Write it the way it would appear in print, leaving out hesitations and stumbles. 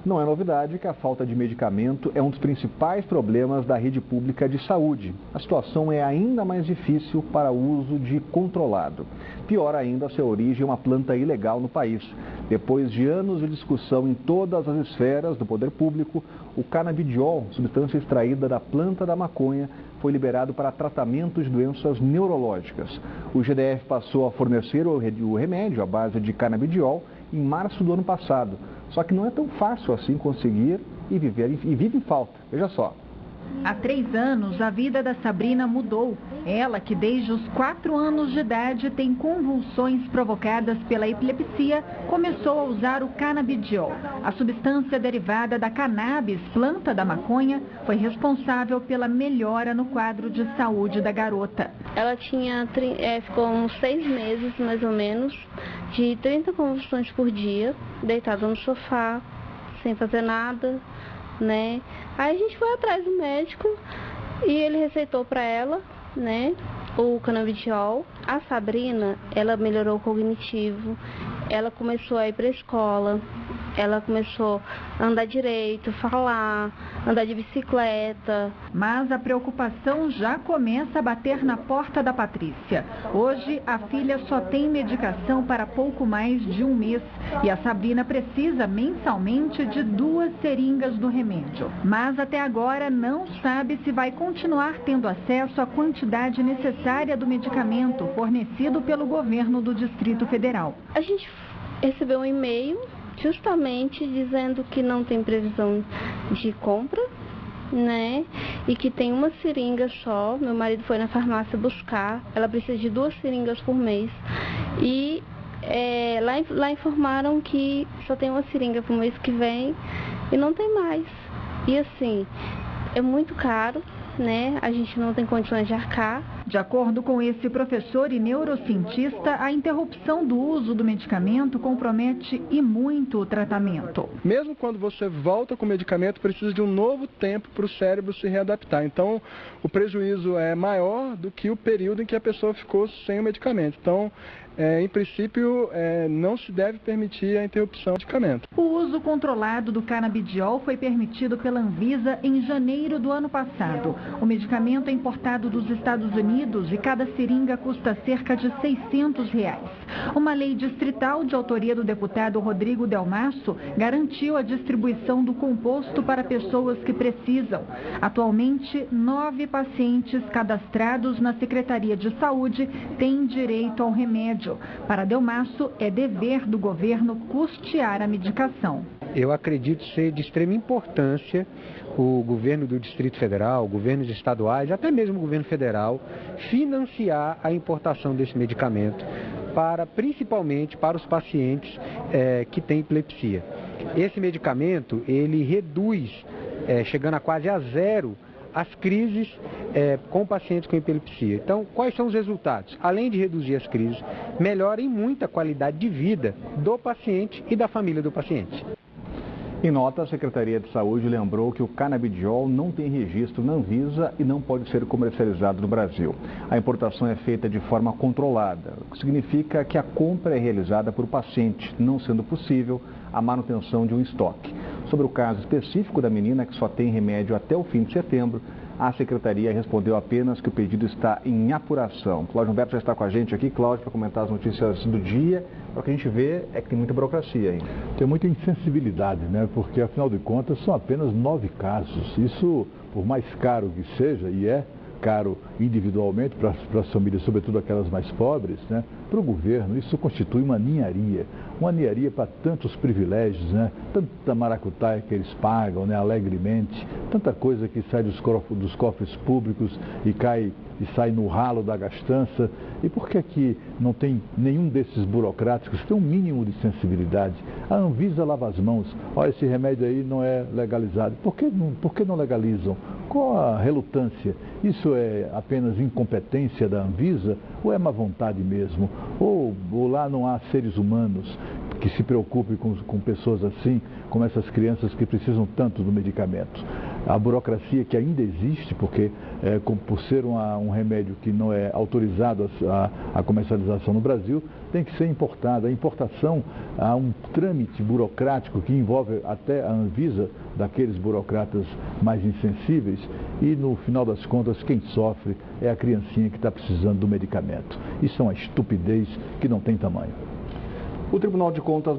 Não é novidade que a falta de medicamento é um dos principais problemas da rede pública de saúde. A situação é ainda mais difícil para o uso de controlado. Pior ainda, seu origem é uma planta ilegal no país. Depois de anos de discussão em todas as esferas do poder público, o canabidiol, substância extraída da planta da maconha, foi liberado para tratamento de doenças neurológicas. O GDF passou a fornecer o remédio à base de canabidiol em março do ano passado. Só que não é tão fácil assim conseguir e vive em falta. Veja só. Há 3 anos, a vida da Sabrina mudou. Ela, que desde os 4 anos de idade tem convulsões provocadas pela epilepsia, começou a usar o canabidiol. A substância derivada da cannabis, planta da maconha, foi responsável pela melhora no quadro de saúde da garota. Ela ficou uns 6 meses, mais ou menos, de 30 convulsões por dia, deitada no sofá, sem fazer nada, né? Aí a gente foi atrás do médico e ele receitou para ela, né, o canabidiol. A Sabrina, ela melhorou o cognitivo, ela começou a ir para a escola, ela começou a andar direito, falar, andar de bicicleta. Mas a preocupação já começa a bater na porta da Patrícia. Hoje, a filha só tem medicação para pouco mais de 1 mês e a Sabrina precisa mensalmente de 2 seringas do remédio. Mas até agora não sabe se vai continuar tendo acesso à quantidade necessária do medicamento fornecido pelo governo do Distrito Federal. A gente recebeu um e-mail justamente dizendo que não tem previsão de compra, né? E que tem 1 seringa só. Meu marido foi na farmácia buscar. Ela precisa de 2 seringas por mês. E lá informaram que só tem 1 seringa pro mês que vem e não tem mais. E assim, é muito caro, né? A gente não tem condições de arcar. De acordo com esse professor e neurocientista, a interrupção do uso do medicamento compromete e muito o tratamento. Mesmo quando você volta com o medicamento, precisa de um novo tempo para o cérebro se readaptar. Então, o prejuízo é maior do que o período em que a pessoa ficou sem o medicamento. Então, em princípio, não se deve permitir a interrupção do medicamento. O uso controlado do canabidiol foi permitido pela Anvisa em janeiro do ano passado. O medicamento é importado dos Estados Unidos e cada seringa custa cerca de R$600. Uma lei distrital de autoria do deputado Rodrigo Delmasso garantiu a distribuição do composto para pessoas que precisam. Atualmente, 9 pacientes cadastrados na Secretaria de Saúde têm direito ao remédio. Para Delmasso, é dever do governo custear a medicação. Eu acredito ser de extrema importância o governo do Distrito Federal, governos estaduais, até mesmo o governo federal, financiar a importação desse medicamento, principalmente para os pacientes que têm epilepsia. Esse medicamento, ele reduz, chegando a quase a zero, as crises com pacientes com epilepsia. Então, quais são os resultados? Além de reduzir as crises, melhora em muita qualidade de vida do paciente e da família do paciente. Em nota, a Secretaria de Saúde lembrou que o canabidiol não tem registro na Anvisa e não pode ser comercializado no Brasil. A importação é feita de forma controlada, o que significa que a compra é realizada por paciente, não sendo possível a manutenção de um estoque. Sobre o caso específico da menina, que só tem remédio até o fim de setembro, a Secretaria respondeu apenas que o pedido está em apuração. Cláudio Humberto já está com a gente aqui, Cláudio, para comentar as notícias do dia. O que a gente vê é que tem muita burocracia ainda. Tem muita insensibilidade, né? Porque, afinal de contas, são apenas 9 casos. Isso, por mais caro que seja, e é caro individualmente para as famílias, sobretudo aquelas mais pobres, né? Para o governo, isso constitui uma ninharia para tantos privilégios, né? Tanta maracutaia que eles pagam, né? Alegremente, tanta coisa que sai dos cofres públicos e sai no ralo da gastança. E por que aqui não tem nenhum desses burocratas que tem um mínimo de sensibilidade? A Anvisa lava as mãos, olha, esse remédio aí não é legalizado. Por que não legalizam? Qual a relutância? Isso é apenas incompetência da Anvisa ou é má vontade mesmo? Ou lá não há seres humanos que se preocupem com pessoas assim, como essas crianças que precisam tanto do medicamento? a burocracia que ainda existe, porque por ser um remédio que não é autorizado a comercialização no Brasil, tem que ser importado. A importação há um trâmite burocrático que envolve até a Anvisa, daqueles burocratas mais insensíveis, e no final das contas quem sofre é a criancinha que está precisando do medicamento. Isso é uma estupidez que não tem tamanho. O Tribunal de Contas